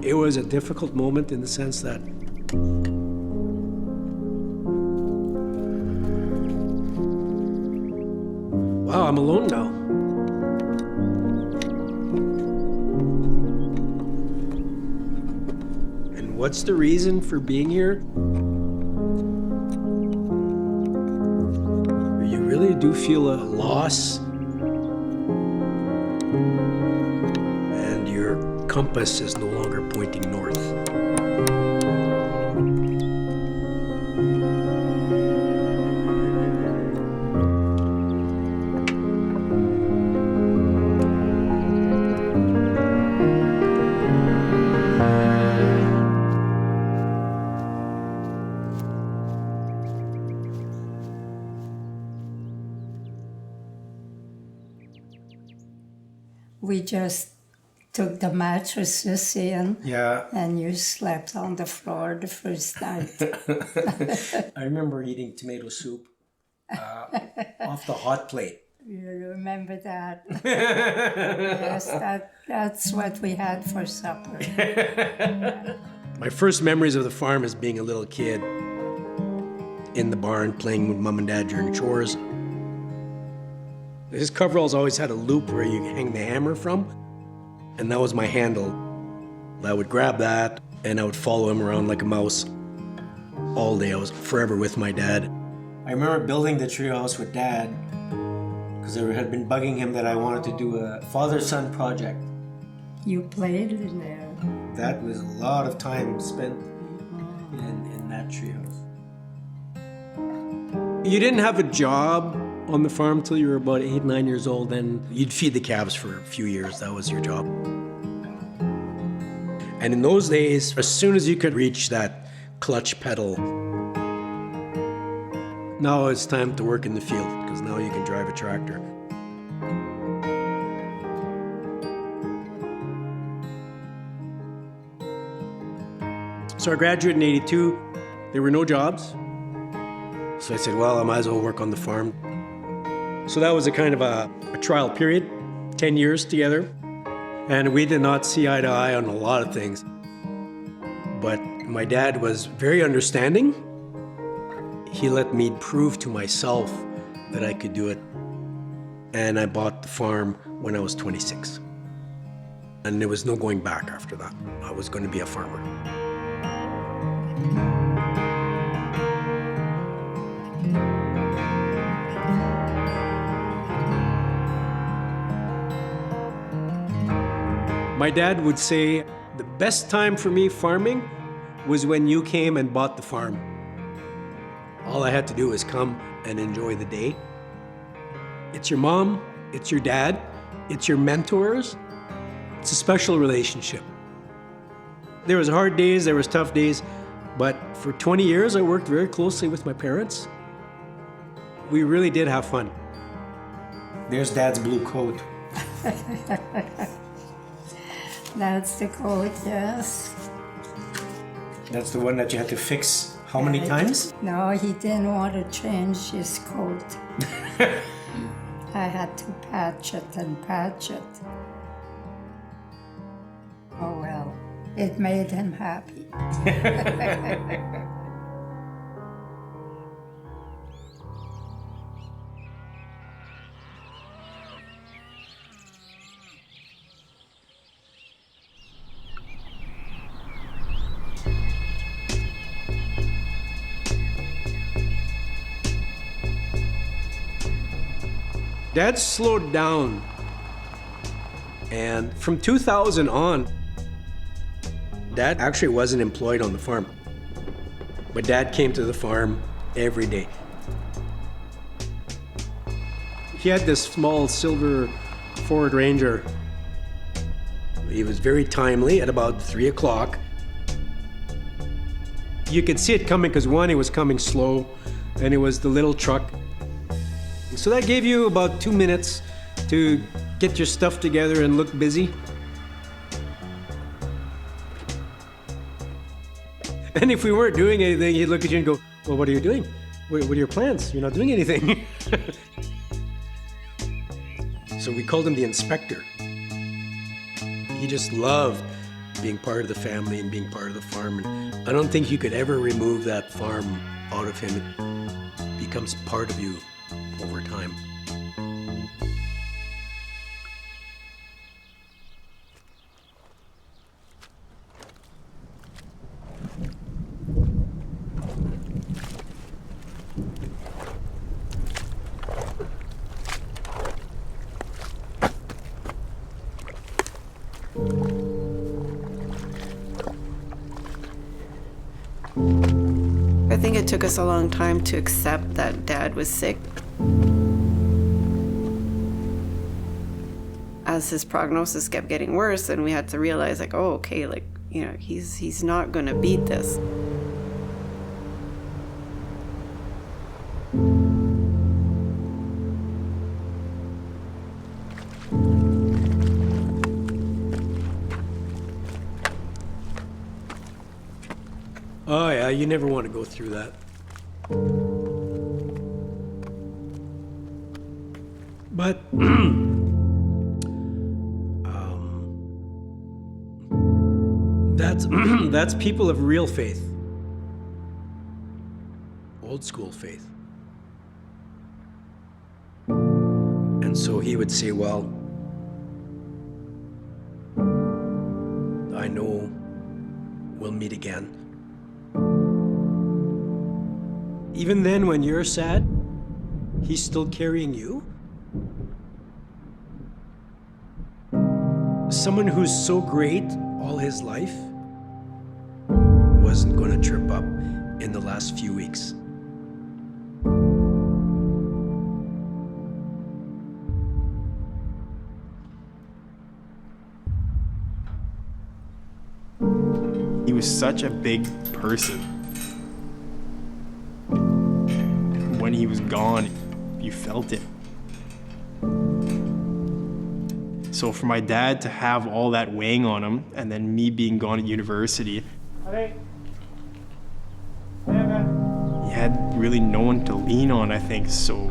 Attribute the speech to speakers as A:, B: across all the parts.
A: It was a difficult moment in the sense that wow, I'm alone now. And what's the reason for being here? You really do feel a loss. And your compass is no longer pointing north.
B: We just took the mattresses in,
A: Yeah.
B: and you slept on the floor the first night.
A: I remember eating tomato soup off the hot plate.
B: You remember that? Yes, that's what we had for supper.
A: My first memories of the farm is being a little kid in the barn playing with mom and dad during chores. His coveralls always had a loop where you hang the hammer from, and that was my handle. I would grab that and I would follow him around like a mouse all day. I was forever with my dad. I remember building the treehouse with Dad because it had been bugging him that I wanted to do a father-son project.
B: You played in there.
A: That was a lot of time spent in that treehouse. You didn't have a job on the farm till you were about 8, 9 years old, and you'd feed the calves for a few years. That was your job. And in those days, as soon as you could reach that clutch pedal, now it's time to work in the field, because now you can drive a tractor. So I graduated in 82. There were no jobs. So I said, well, I might as well work on the farm. So that was a kind of a trial period, 10 years together. And we did not see eye to eye on a lot of things. But my dad was very understanding. He let me prove to myself that I could do it. And I bought the farm when I was 26. And there was no going back after that. I was going to be a farmer. My dad would say, the best time for me farming was when you came and bought the farm. All I had to do was come and enjoy the day. It's your mom, it's your dad, it's your mentors. It's a special relationship. There was hard days, there was tough days, but for 20 years I worked very closely with my parents. We really did have fun. There's Dad's blue coat.
B: That's the coat, yes.
A: That's the one that you had to fix how many times?
B: No, he didn't want to change his coat. I had to patch it and patch it. Oh well, it made him happy.
A: Dad slowed down, and from 2000 on, Dad actually wasn't employed on the farm. But Dad came to the farm every day. He had this small silver Ford Ranger. He was very timely at about 3 o'clock. You could see it coming because one, he was coming slow, and it was the little truck. So that gave you about 2 minutes to get your stuff together and look busy. And if we weren't doing anything, he'd look at you and go, well, what are you doing? What are your plans? You're not doing anything. So we called him the inspector. He just loved being part of the family and being part of the farm. And I don't think you could ever remove that farm out of him. It becomes part of you over time.
C: I think it took us a long time to accept that Dad was sick. As his prognosis kept getting worse, and we had to realize, like, oh, okay, like, you know, he's not gonna beat this.
A: Oh yeah, you never want to go through that. But that's people of real faith, old school faith. And so he would say, well, I know we'll meet again. Even then, when you're sad, he's still carrying you. Someone who's so great all his life wasn't going to trip up in the last few weeks.
D: He was such a big person. When he was gone, you felt it. So for my dad to have all that weighing on him, and then me being gone at university, he had really no one to lean on, I think. So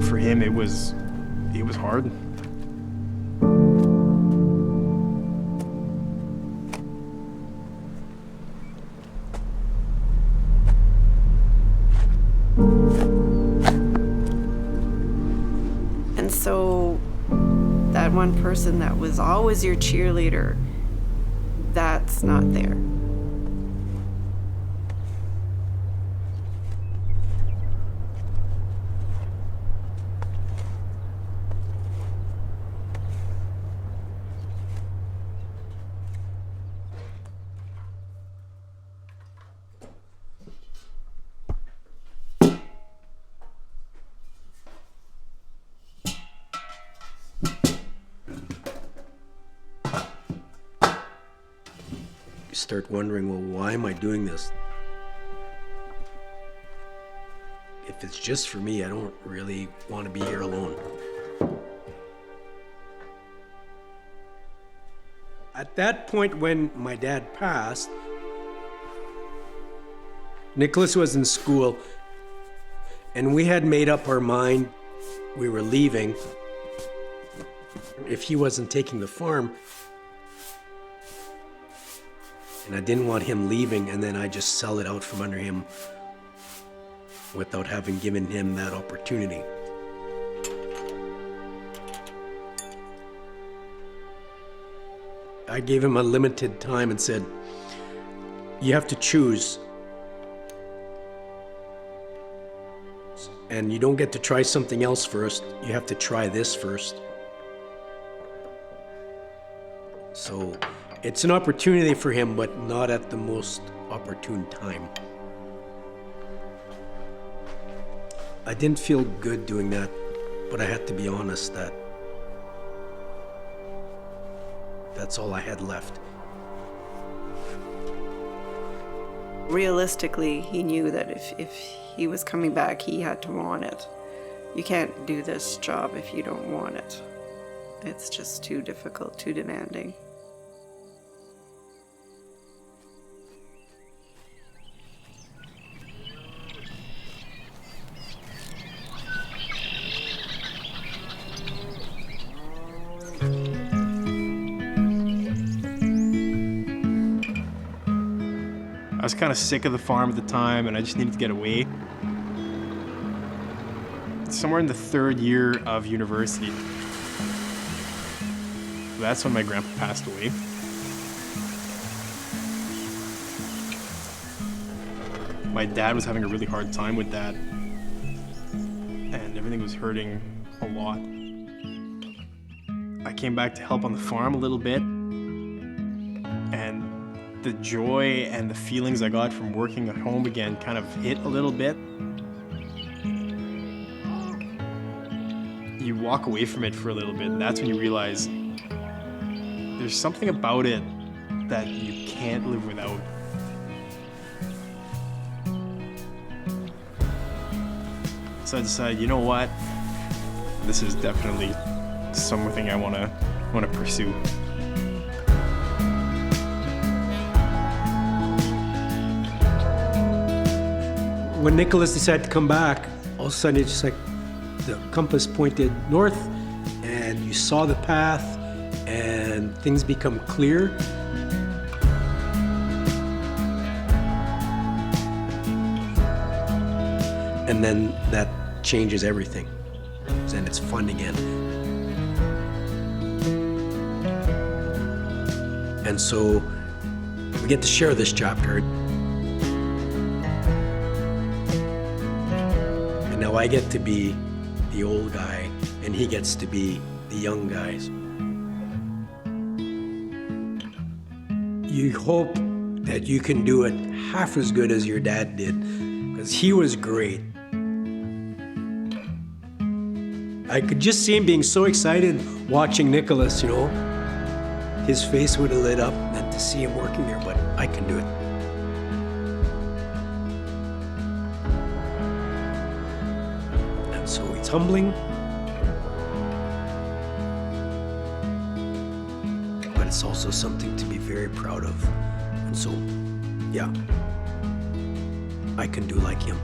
D: for him, it was hard.
C: And so that one person that was always your cheerleader, that's not there.
A: You start wondering, well, why am I doing this? If it's just for me, I don't really want to be here alone. At that point when my dad passed, Nicholas was in school, and we had made up our mind we were leaving. If he wasn't taking the farm, and I didn't want him leaving and then I just sell it out from under him without having given him that opportunity. I gave him a limited time and said, you have to choose. And you don't get to try something else first. You have to try this first. So it's an opportunity for him, but not at the most opportune time. I didn't feel good doing that, but I had to be honest that that's all I had left.
C: Realistically, he knew that if he was coming back, he had to want it. You can't do this job if you don't want it. It's just too difficult, too demanding.
D: I was kind of sick of the farm at the time and I just needed to get away. Somewhere in the 3rd year of university, that's when my grandpa passed away. My dad was having a really hard time with that, and everything was hurting a lot. I came back to help on the farm a little bit, and the joy and the feelings I got from working at home again kind of hit a little bit. You walk away from it for a little bit, and that's when you realize there's something about it that you can't live without. So I decided, you know what? This is definitely something I want to pursue.
A: When Nicholas decided to come back, all of a sudden it's just like the compass pointed north and you saw the path and things become clear. And then that changes everything. And it's fun again. And so we get to share this chapter. And now I get to be the old guy, and he gets to be the young guys. You hope that you can do it half as good as your dad did, because he was great. I could just see him being so excited watching Nicholas, you know. His face would have lit up, and to see him working there, but I can do it. And so it's humbling, but it's also something to be very proud of. And so, yeah, I can do like him.